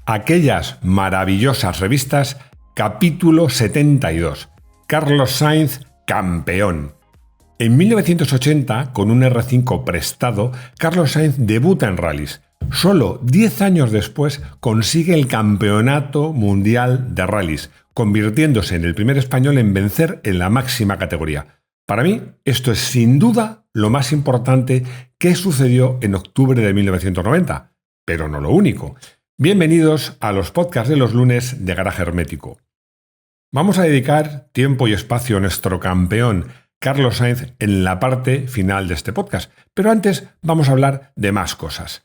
Aquellas maravillosas revistas, capítulo 72. Carlos Sainz, campeón. En 1980, con un R5 prestado, Carlos Sainz debuta en rallies. Solo 10 años después consigue el campeonato mundial de rallies, convirtiéndose en el primer español en vencer en la máxima categoría. Para mí, esto es sin duda lo más importante que sucedió en octubre de 1990, pero no lo único. Bienvenidos a los podcasts de los lunes de Garaje Hermético. Vamos a dedicar tiempo y espacio a nuestro campeón, Carlos Sainz, en la parte final de este podcast, pero antes vamos a hablar de más cosas.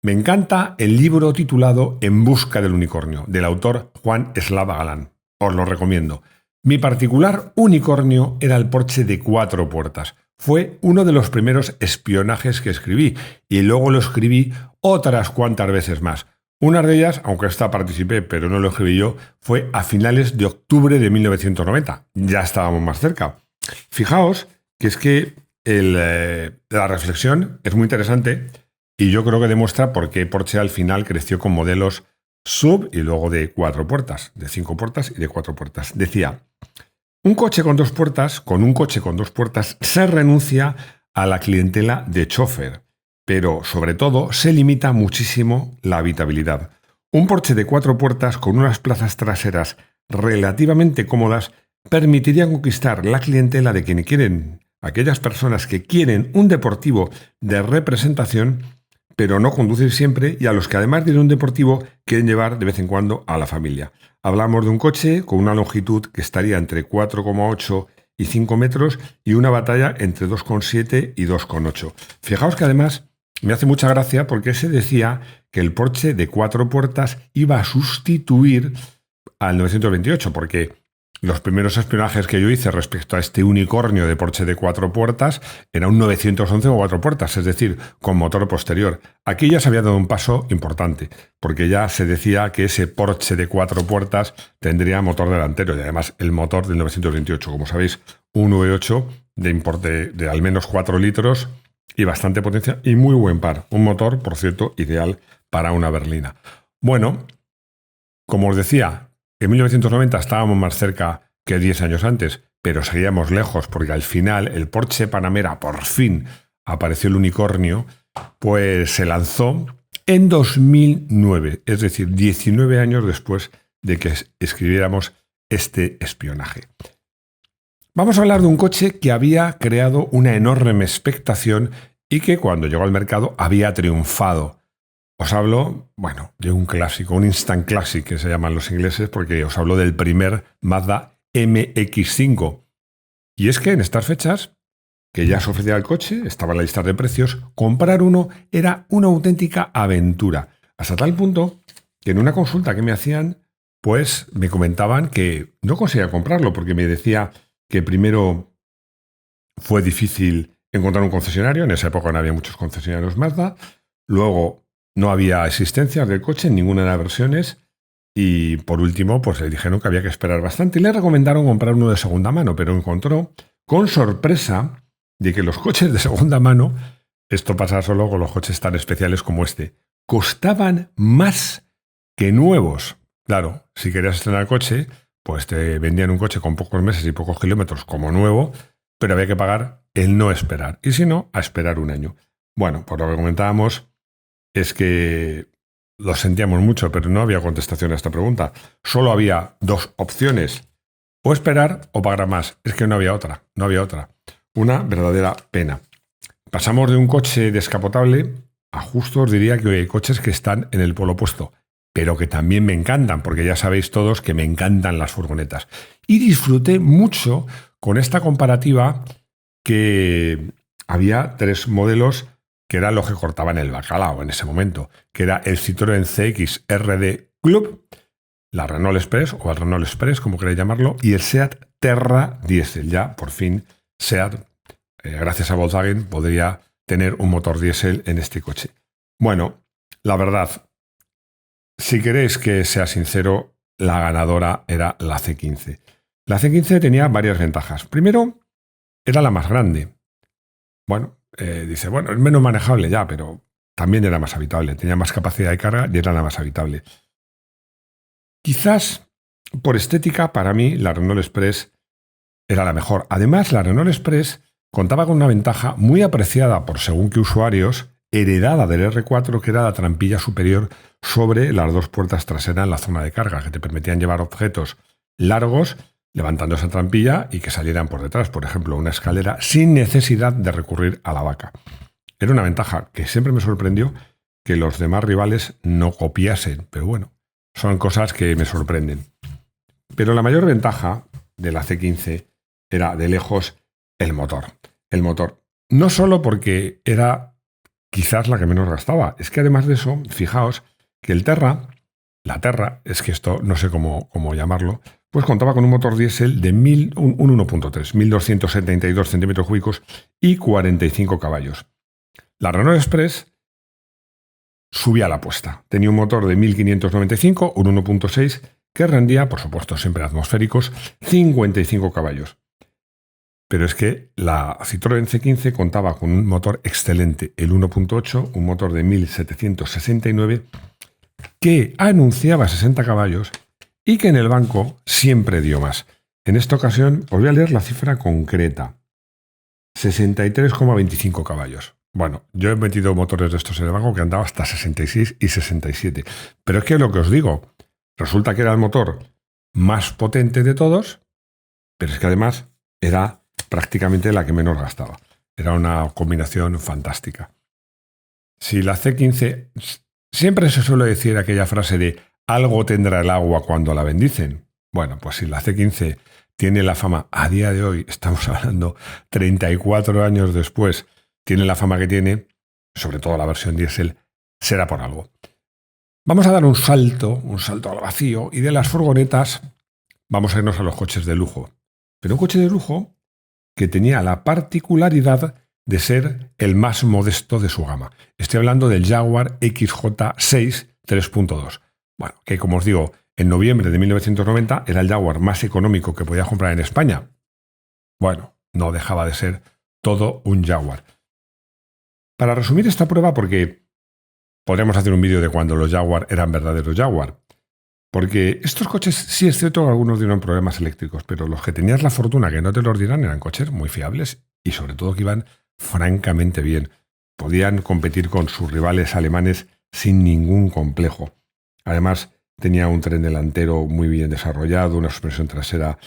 Me encanta el libro titulado En busca del unicornio, del autor Juan Eslava Galán. Os lo recomiendo. Mi particular unicornio era el Porsche de 4 puertas. Fue uno de los primeros espionajes que escribí y luego lo escribí otras cuantas veces más. Una de ellas, aunque esta participé pero no lo escribí yo, fue a finales de octubre de 1990. Ya estábamos más cerca. Fijaos que es que la reflexión es muy interesante y yo creo que demuestra por qué Porsche al final creció con modelos sub y luego de 4 puertas, de 5 puertas y de 4 puertas. Decía, con un coche con 2 puertas se renuncia a la clientela de chofer, pero sobre todo se limita muchísimo la habitabilidad. Un Porsche de 4 puertas con unas plazas traseras relativamente cómodas permitiría conquistar la clientela de quienes quieren, aquellas personas que quieren un deportivo de representación, pero no conducir siempre, y a los que además de un deportivo quieren llevar de vez en cuando a la familia. Hablamos de un coche con una longitud que estaría entre 4,8 y 5 metros y una batalla entre 2,7 y 2,8. Fijaos que además me hace mucha gracia porque se decía que el Porsche de 4 puertas iba a sustituir al 928, porque los primeros espionajes que yo hice respecto a este unicornio de Porsche de 4 puertas era un 911 con 4 puertas, es decir, con motor posterior. Aquí ya se había dado un paso importante, porque ya se decía que ese Porsche de 4 puertas tendría motor delantero y además el motor del 928, como sabéis, un V8 de importe de al menos 4 litros y bastante potencia y muy buen par. Un motor, por cierto, ideal para una berlina. Bueno, como os decía, en 1990 estábamos más cerca que 10 años antes, pero seguíamos lejos porque al final el Porsche Panamera, por fin apareció el unicornio, pues se lanzó en 2009, es decir, 19 años después de que escribiéramos este espionaje. Vamos a hablar de un coche que había creado una enorme expectación y que cuando llegó al mercado había triunfado. Os hablo, de un clásico, un instant classic que se llaman los ingleses, porque os hablo del primer Mazda MX-5. Y es que en estas fechas, que ya se ofrecía el coche, estaba en la lista de precios, comprar uno era una auténtica aventura. Hasta tal punto que en una consulta que me hacían, pues me comentaban que no conseguía comprarlo, porque me decía que primero fue difícil encontrar un concesionario, en esa época no había muchos concesionarios Mazda, luego no había existencias del coche en ninguna de las versiones y por último pues le dijeron que había que esperar bastante y le recomendaron comprar uno de segunda mano, pero encontró con sorpresa de que los coches de segunda mano, esto pasa solo con los coches tan especiales como este, costaban más que nuevos. Claro, si querías estrenar el coche, pues te vendían un coche con pocos meses y pocos kilómetros como nuevo, pero había que pagar el no esperar y si no, a esperar un año. Bueno, por lo que comentábamos es que lo sentíamos mucho, pero no había contestación a esta pregunta. Solo había 2 opciones, o esperar o pagar más. Es que no había otra. Una verdadera pena. Pasamos de un coche descapotable a justo os diría que hay coches que están en el polo opuesto, pero que también me encantan, porque ya sabéis todos que me encantan las furgonetas. Y disfruté mucho con esta comparativa que había 3 modelos que eran los que cortaban el bacalao en ese momento, que era el Citroën CX RD Club, la Renault Express o el Renault Express, como queráis llamarlo, y el Seat Terra Diesel. Ya, por fin, Seat, gracias a Volkswagen, podría tener un motor diésel en este coche. Bueno, la verdad, si queréis que sea sincero, la ganadora era la C15. La C15 tenía varias ventajas. Primero, era la más grande. Dice, es menos manejable ya, pero también era más habitable. Tenía más capacidad de carga y era la más habitable. Quizás por estética, para mí, la Renault Express era la mejor. Además, la Renault Express contaba con una ventaja muy apreciada por según qué usuarios, heredada del R4, que era la trampilla superior sobre las dos puertas traseras en la zona de carga, que te permitían llevar objetos largos levantando esa trampilla y que salieran por detrás, por ejemplo, una escalera, sin necesidad de recurrir a la vaca. Era una ventaja que siempre me sorprendió que los demás rivales no copiasen, pero bueno, son cosas que me sorprenden. Pero la mayor ventaja de la C15 era de lejos el motor. El motor. No solo porque era quizás la que menos gastaba, es que además de eso, fijaos que la Terra, es que esto no sé cómo llamarlo, pues contaba con un motor diésel de un 1.3, 1272 centímetros cúbicos y 45 caballos. La Renault Express subía la apuesta. Tenía un motor de 1595, un 1.6, que rendía, por supuesto siempre atmosféricos, 55 caballos. Pero es que la Citroën C15 contaba con un motor excelente, el 1.8, un motor de 1769, que anunciaba 60 caballos y que en el banco siempre dio más. En esta ocasión os voy a leer la cifra concreta. 63,25 caballos. Bueno, yo he metido motores de estos en el banco que han dado hasta 66 y 67. Pero es que lo que os digo, resulta que era el motor más potente de todos, pero es que además era prácticamente la que menos gastaba. Era una combinación fantástica. Si la C15, siempre se suele decir aquella frase de algo tendrá el agua cuando la bendicen. Bueno, pues si la C15 tiene la fama a día de hoy, estamos hablando 34 años después, tiene la fama que tiene, sobre todo la versión diésel, será por algo. Vamos a dar un salto al vacío y de las furgonetas vamos a irnos a los coches de lujo. Pero un coche de lujo que tenía la particularidad de ser el más modesto de su gama. Estoy hablando del Jaguar XJ6 3.2. Bueno, que como os digo, en noviembre de 1990 era el Jaguar más económico que podías comprar en España. Bueno, no dejaba de ser todo un Jaguar. Para resumir esta prueba, porque podríamos hacer un vídeo de cuando los Jaguar eran verdaderos Jaguar, porque estos coches, sí es cierto que algunos dieron problemas eléctricos, pero los que tenías la fortuna que no te los dieran eran coches muy fiables y sobre todo que iban francamente bien. Podían competir con sus rivales alemanes sin ningún complejo. Además, tenía un tren delantero muy bien desarrollado, una suspensión trasera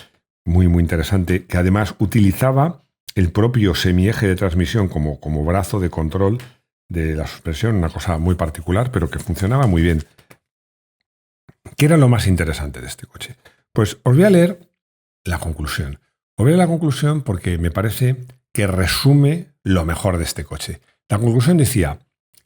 muy interesante, que además utilizaba el propio semieje de transmisión como brazo de control de la suspensión, una cosa muy particular, pero que funcionaba muy bien. ¿Qué era lo más interesante de este coche? Pues os voy a leer la conclusión. Os voy a leer la conclusión porque me parece que resume lo mejor de este coche. La conclusión decía,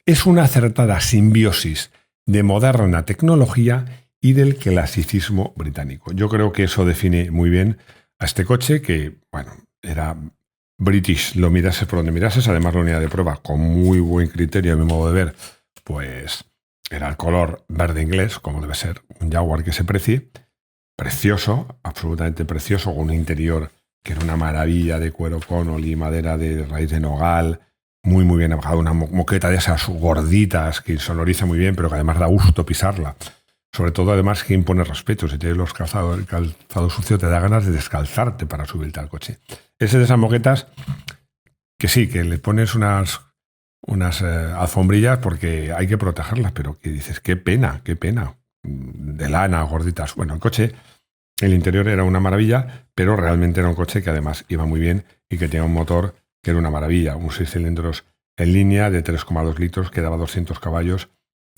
es una acertada simbiosis de moderna tecnología y del clasicismo británico. Yo creo que eso define muy bien a este coche que, bueno, era British, lo mirases por donde mirases, además la unidad de prueba con muy buen criterio a mi modo de ver, pues era el color verde inglés, como debe ser un Jaguar que se precie, precioso, absolutamente precioso, con un interior que era una maravilla de cuero Connolly y madera de raíz de nogal, muy bien abajado, una moqueta de esas gorditas que sonoriza muy bien, pero que además da gusto pisarla. Sobre todo, además, que impone respeto. Si tienes el calzado sucio, te da ganas de descalzarte para subirte al coche. Es de esas moquetas que sí, que le pones unas alfombrillas porque hay que protegerlas, pero que dices, qué pena, de lana, gorditas. Bueno, el coche, el interior era una maravilla, pero realmente era un coche que además iba muy bien y que tenía un motor que era una maravilla, un 6 cilindros en línea de 3,2 litros que daba 200 caballos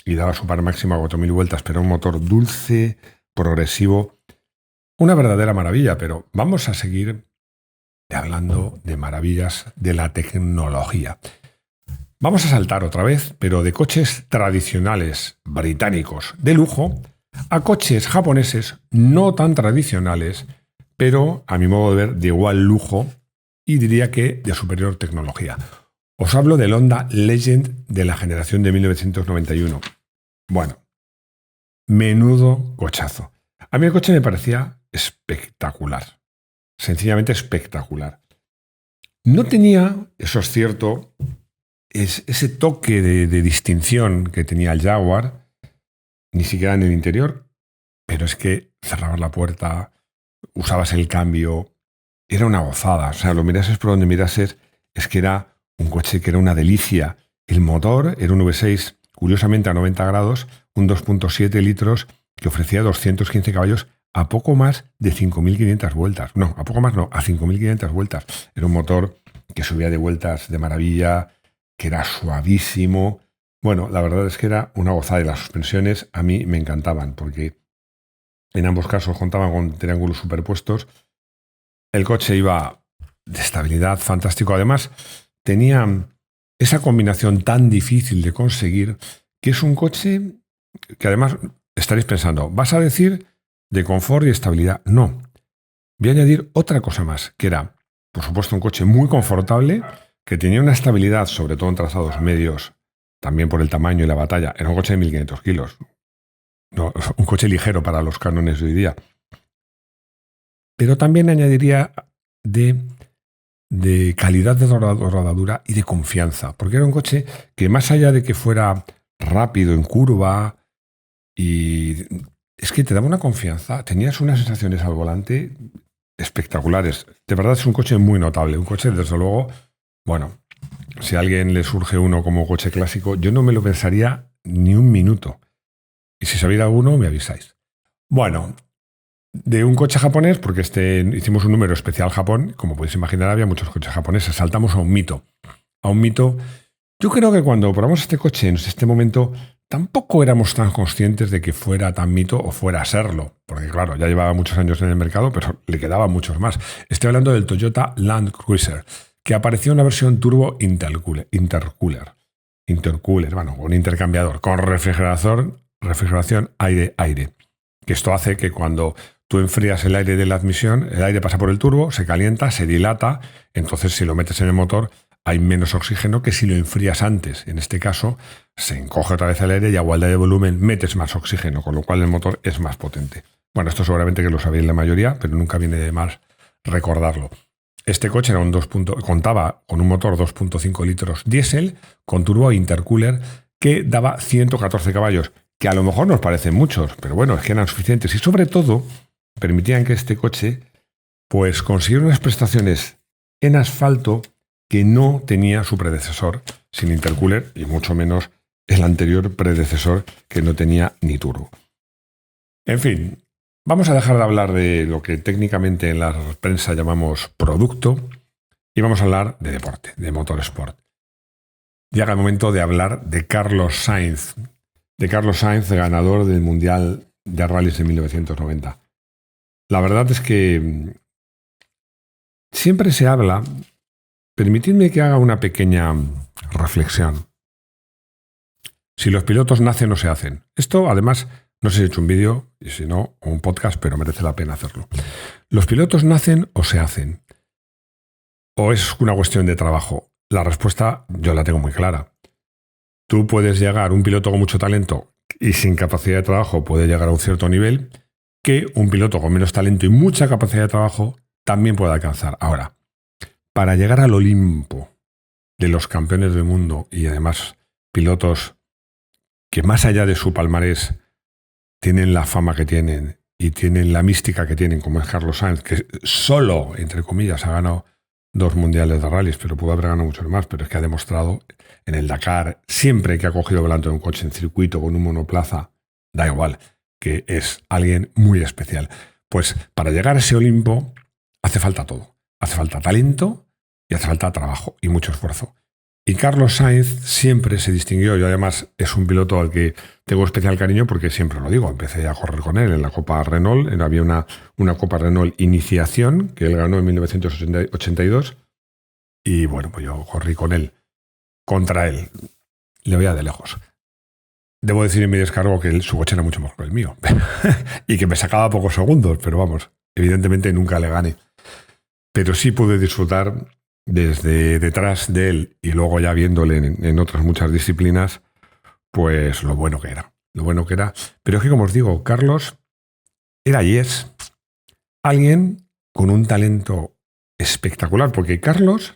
y daba su par máximo a 4.000 vueltas, pero un motor dulce, progresivo, una verdadera maravilla. Pero vamos a seguir hablando de maravillas de la tecnología. Vamos a saltar otra vez, pero de coches tradicionales británicos de lujo a coches japoneses no tan tradicionales, pero a mi modo de ver de igual lujo y diría que de superior tecnología. Os hablo del Honda Legend de la generación de 1991. Bueno, menudo cochazo. A mí el coche me parecía espectacular, sencillamente espectacular. No tenía, eso es cierto, ese toque de distinción que tenía el Jaguar, ni siquiera en el interior. pero es que cerrabas la puerta, usabas el cambio, era una gozada. O sea, lo mirases por donde mirases, es que era un coche que era una delicia. El motor era un V6, curiosamente a 90 grados, un 2.7 litros que ofrecía 215 caballos a poco más de 5.500 vueltas. No, a poco más no, a 5.500 vueltas. Era un motor que subía de vueltas de maravilla, que era suavísimo. Bueno, la verdad es que era una gozada y las suspensiones a mí me encantaban porque en ambos casos contaban con triángulos superpuestos. El coche iba de estabilidad fantástico. Además, tenía esa combinación tan difícil de conseguir que es un coche que además estaréis pensando, ¿vas a decir de confort y estabilidad? No. Voy a añadir otra cosa más, que era, por supuesto, un coche muy confortable, que tenía una estabilidad, sobre todo en trazados medios, también por el tamaño y la batalla. Era un coche de 1.500 kilos. No, un coche ligero para los cánones de hoy día. Pero también añadiría de calidad de rodadura y de confianza, porque era un coche que más allá de que fuera rápido en curva, y es que te daba una confianza, tenías unas sensaciones al volante espectaculares. De verdad es un coche muy notable, un coche desde luego, bueno, si a alguien le surge uno como coche clásico, yo no me lo pensaría ni un minuto. Y si sabéis alguno, me avisáis. Bueno, de un coche japonés, porque hicimos un número especial Japón, como podéis imaginar, había muchos coches japoneses. Saltamos a un mito. A un mito. Yo creo que cuando probamos este coche en este momento, tampoco éramos tan conscientes de que fuera tan mito o fuera a serlo. Porque, claro, ya llevaba muchos años en el mercado, pero le quedaban muchos más. Estoy hablando del Toyota Land Cruiser, que apareció en una versión turbo intercooler, bueno, un intercambiador con refrigeración aire-aire. Que esto hace que cuando tú enfrías el aire de la admisión, el aire pasa por el turbo, se calienta, se dilata, entonces si lo metes en el motor hay menos oxígeno que si lo enfrías antes. En este caso se encoge otra vez el aire y a igualdad de volumen metes más oxígeno, con lo cual el motor es más potente. Bueno, esto seguramente que lo sabéis la mayoría, pero nunca viene de más recordarlo. Este coche era contaba con un motor 2.5 litros diésel con turbo intercooler que daba 114 caballos, que a lo mejor nos parecen muchos, pero bueno, es que eran suficientes y sobre todo permitían que este coche pues consiguiera unas prestaciones en asfalto que no tenía su predecesor sin intercooler y mucho menos el anterior predecesor que no tenía ni turbo. En fin, vamos a dejar de hablar de lo que técnicamente en la prensa llamamos producto y vamos a hablar de deporte, de motorsport. Llega el momento de hablar de Carlos Sainz, ganador del Mundial de Rallys de 1990. La verdad es que siempre se habla, permitidme que haga una pequeña reflexión. Si los pilotos nacen o se hacen. Esto, además, no sé si he hecho un vídeo, y si no, o un podcast, pero merece la pena hacerlo. ¿Los pilotos nacen o se hacen? ¿O es una cuestión de trabajo? La respuesta yo la tengo muy clara. Tú puedes llegar, un piloto con mucho talento y sin capacidad de trabajo puede llegar a un cierto nivel que un piloto con menos talento y mucha capacidad de trabajo también puede alcanzar. Ahora, para llegar al Olimpo de los campeones del mundo y además pilotos que más allá de su palmarés tienen la fama que tienen y tienen la mística que tienen, como es Carlos Sainz, que solo, entre comillas, ha ganado 2 mundiales de rallies, pero pudo haber ganado muchos más, pero es que ha demostrado en el Dakar, siempre que ha cogido volante de un coche en circuito con un monoplaza, da igual, que es alguien muy especial. Pues para llegar a ese Olimpo hace falta todo. Hace falta talento y hace falta trabajo y mucho esfuerzo. Y Carlos Sainz siempre se distinguió, y además es un piloto al que tengo especial cariño porque siempre lo digo, empecé a correr con él en la Copa Renault, había una Copa Renault Iniciación que él ganó en 1982 y bueno, pues yo corrí con él, contra él, le veía de lejos. Debo decir en mi descargo que su coche era mucho mejor que el mío y que me sacaba pocos segundos, pero vamos, evidentemente nunca le gané. Pero sí pude disfrutar desde detrás de él y luego ya viéndole en otras muchas disciplinas, pues lo bueno que era. Pero es que, como os digo, Carlos era y es alguien con un talento espectacular, porque Carlos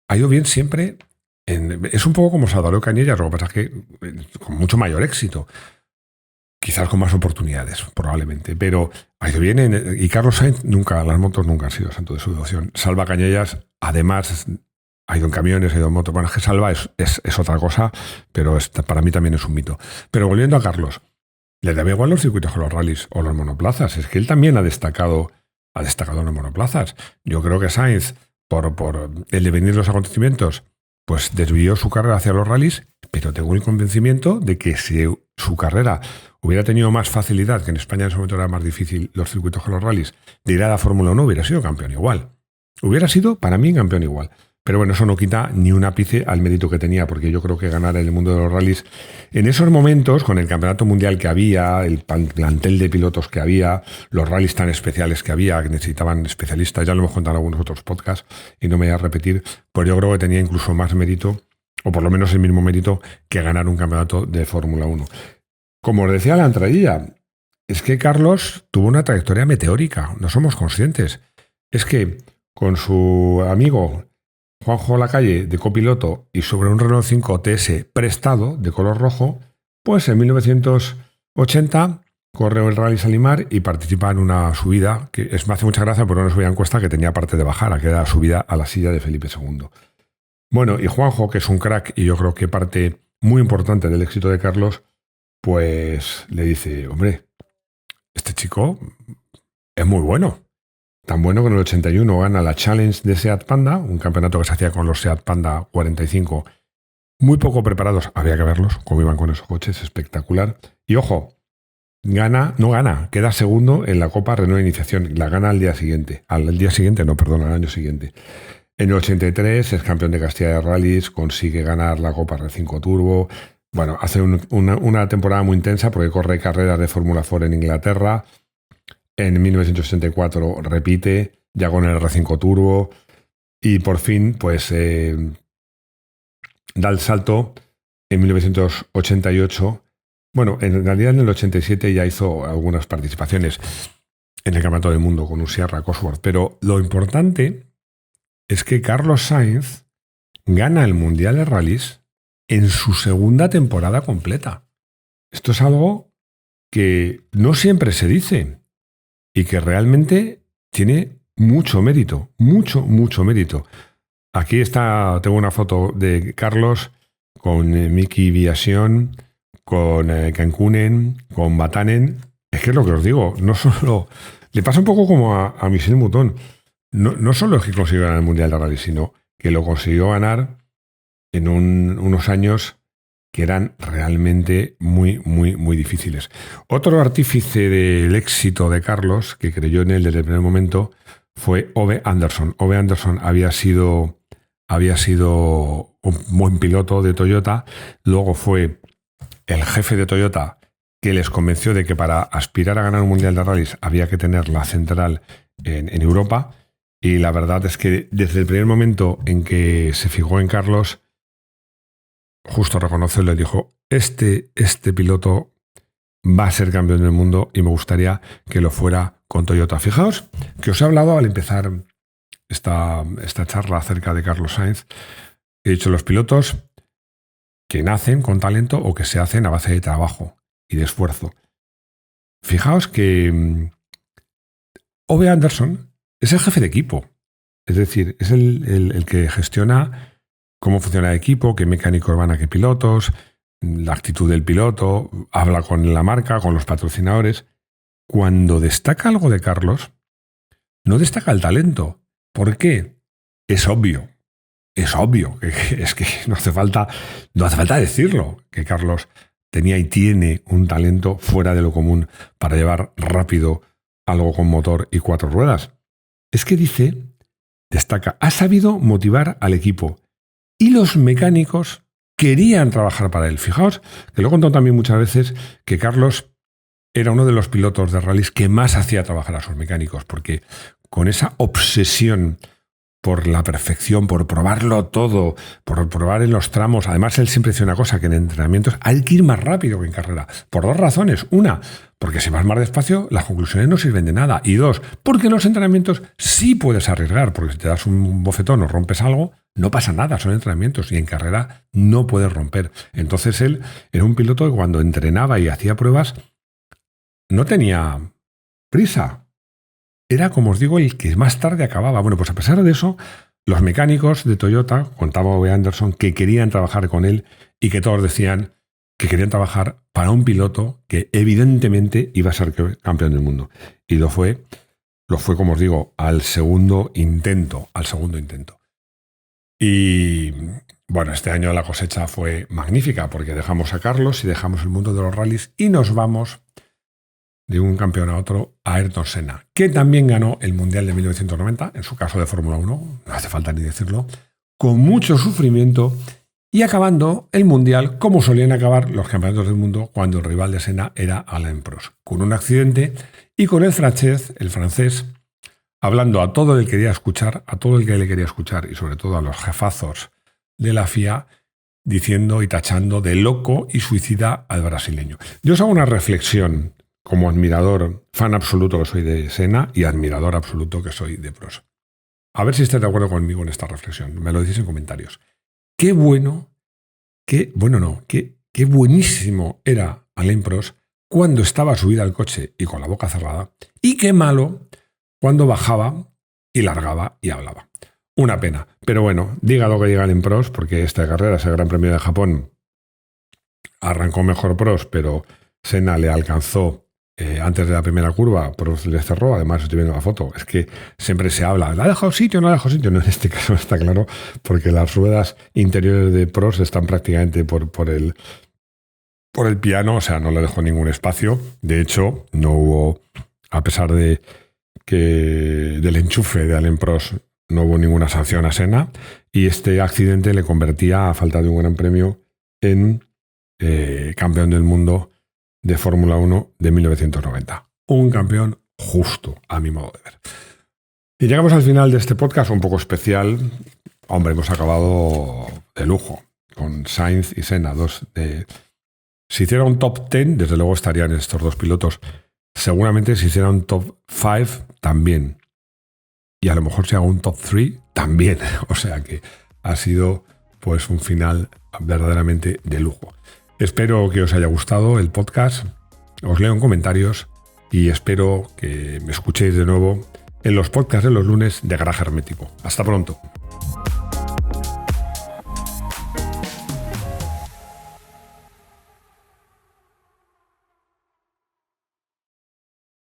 ha ido bien siempre. Es un poco como Salvador Cañellas, lo que pasa es que con mucho mayor éxito. quizás con más oportunidades, probablemente, pero ha ido bien. Y Carlos Sainz las motos nunca han sido santo de su devoción. Salva Cañellas, además, ha ido en camiones, ha ido en motos. Bueno, es que Salva es otra cosa, pero para mí también es un mito. Pero volviendo a Carlos, le da igual los circuitos que los rallies o los monoplazas. Es que él también ha destacado en los monoplazas. Yo creo que Sainz, por el devenir de los acontecimientos, pues desvió su carrera hacia los rallies, pero tengo el convencimiento de que si su carrera hubiera tenido más facilidad, que en España en ese momento era más difícil los circuitos que los rallies, de ir a la Fórmula 1, hubiera sido campeón igual. Hubiera sido, para mí, campeón igual. Pero bueno, eso no quita ni un ápice al mérito que tenía, porque yo creo que ganar en el mundo de los rallies, en esos momentos, con el campeonato mundial que había, el plantel de pilotos que había, los rallies tan especiales que había, que necesitaban especialistas, ya lo hemos contado en algunos otros podcasts y no me voy a repetir, pues yo creo que tenía incluso más mérito, o por lo menos el mismo mérito, que ganar un campeonato de Fórmula 1. Como os decía la entradilla, es que Carlos tuvo una trayectoria meteórica, no somos conscientes. Es que con su amigo Juanjo Lacalle de copiloto y sobre un Renault 5 TS prestado de color rojo, pues en 1980 corre el Rally Salimar y participa en una subida que me hace mucha gracia porque una subida en cuesta que tenía parte de bajada, que era la subida a la silla de Felipe II. Bueno, y Juanjo, que es un crack y yo creo que parte muy importante del éxito de Carlos, pues le dice, hombre, este chico es muy bueno. Tan bueno que en el 81 gana la Challenge de Seat Panda, un campeonato que se hacía con los Seat Panda 45, muy poco preparados, había que verlos, cómo iban con esos coches, espectacular. Y ojo, queda segundo en la Copa Renault Iniciación, la gana al año siguiente. En el 83 es campeón de Castilla de Rallys, consigue ganar la Copa R5 Turbo. Bueno, hace una temporada muy intensa porque corre carreras de Fórmula 4 en Inglaterra. En 1964 repite, ya con el R5 Turbo. Y por fin, pues, da el salto en 1988. Bueno, en realidad en el 87 ya hizo algunas participaciones en el Campeonato del Mundo con un Sierra Cosworth. Pero lo importante es que Carlos Sainz gana el Mundial de Rallys en su segunda temporada completa. Esto es algo que no siempre se dice y que realmente tiene mucho mérito, mucho mérito. Aquí tengo una foto de Carlos con Miki Biasion, con Cancunen, con Batanen. Es que es lo que os digo, no solo... Le pasa un poco como a Michel Mouton. No solo es que consiguió ganar el Mundial de Rally, sino que lo consiguió ganar en unos años que eran realmente muy difíciles. Otro artífice del éxito de Carlos, que creyó en él desde el primer momento, fue Ove Anderson. Ove Anderson había sido un buen piloto de Toyota, luego fue el jefe de Toyota que les convenció de que para aspirar a ganar un Mundial de Rallys había que tener la central en Europa, y la verdad es que desde el primer momento en que se fijó en Carlos, justo reconoció, le dijo, este piloto va a ser campeón del mundo y me gustaría que lo fuera con Toyota. Fijaos que os he hablado al empezar esta charla acerca de Carlos Sainz. He dicho los pilotos que nacen con talento o que se hacen a base de trabajo y de esfuerzo. Fijaos que Ove Anderson es el jefe de equipo. Es decir, es el que gestiona cómo funciona el equipo, qué mecánicos van a qué pilotos, la actitud del piloto, habla con la marca, con los patrocinadores. Cuando destaca algo de Carlos, no destaca el talento. ¿Por qué? Es obvio. Es que no hace falta decirlo, que Carlos tenía y tiene un talento fuera de lo común para llevar rápido algo con motor y 4 ruedas. Es que destaca, ha sabido motivar al equipo y los mecánicos querían trabajar para él. Fijaos que lo he contado también muchas veces que Carlos era uno de los pilotos de rallies que más hacía trabajar a sus mecánicos, porque con esa obsesión por la perfección, por probarlo todo, por probar en los tramos. Además, él siempre decía una cosa, que en entrenamientos hay que ir más rápido que en carrera. Por 2 razones. Una, porque si vas más despacio, las conclusiones no sirven de nada. Y 2, porque en los entrenamientos sí puedes arriesgar, porque si te das un bofetón o rompes algo, no pasa nada, son entrenamientos. Y en carrera no puedes romper. Entonces él era un piloto que cuando entrenaba y hacía pruebas, no tenía prisa. Era, como os digo, el que más tarde acababa. Bueno, pues a pesar de eso, los mecánicos de Toyota, contaba Ove Anderson, que querían trabajar con él y que todos decían que querían trabajar para un piloto que evidentemente iba a ser campeón del mundo. Y lo fue, como os digo, al segundo intento. Y bueno, este año la cosecha fue magnífica porque dejamos a Carlos y dejamos el mundo de los rallies y nos vamos de un campeón a otro a Ayrton Senna, que también ganó el Mundial de 1990, en su caso de Fórmula 1, no hace falta ni decirlo, con mucho sufrimiento y acabando el Mundial como solían acabar los campeonatos del mundo cuando el rival de Senna era Alain Prost, con un accidente y con el francés, hablando a todo el que quería escuchar, y sobre todo a los jefazos de la FIA, diciendo y tachando de loco y suicida al brasileño. Yo os hago una reflexión como admirador, fan absoluto que soy de Senna y admirador absoluto que soy de Prost. A ver si estáis de acuerdo conmigo en esta reflexión. Me lo decís en comentarios. Qué buenísimo era Alain Prost cuando estaba subida al coche y con la boca cerrada, y qué malo cuando bajaba y largaba y hablaba. Una pena. Pero bueno, diga lo que diga Alain Prost, porque esta carrera, ese Gran Premio de Japón, arrancó mejor Prost, pero Senna le alcanzó antes de la primera curva, Prost le cerró. Además, estoy viendo la foto, es que siempre se habla, ¿la ha dejado sitio? ¿No ha dejado sitio? No, en este caso está claro, porque las ruedas interiores de Prost están prácticamente por el piano, o sea, no le dejó ningún espacio. De hecho, no hubo, a pesar de que del enchufe de Alain Prost, no hubo ninguna sanción a Senna, y este accidente le convertía, a falta de un gran premio, en campeón del mundo de Fórmula 1 de 1990. Un campeón justo, a mi modo de ver. Y llegamos al final de este podcast un poco especial. Hombre, hemos acabado de lujo, con Sainz y Senna, si hiciera un top 10, desde luego estarían estos dos pilotos. Seguramente si hiciera un top 5, también. Y a lo mejor si hago un top 3, también. O sea que ha sido pues un final verdaderamente de lujo. Espero que os haya gustado el podcast. Os leo en comentarios y espero que me escuchéis de nuevo en los podcasts de los lunes de Garaje Hermético. Hasta pronto.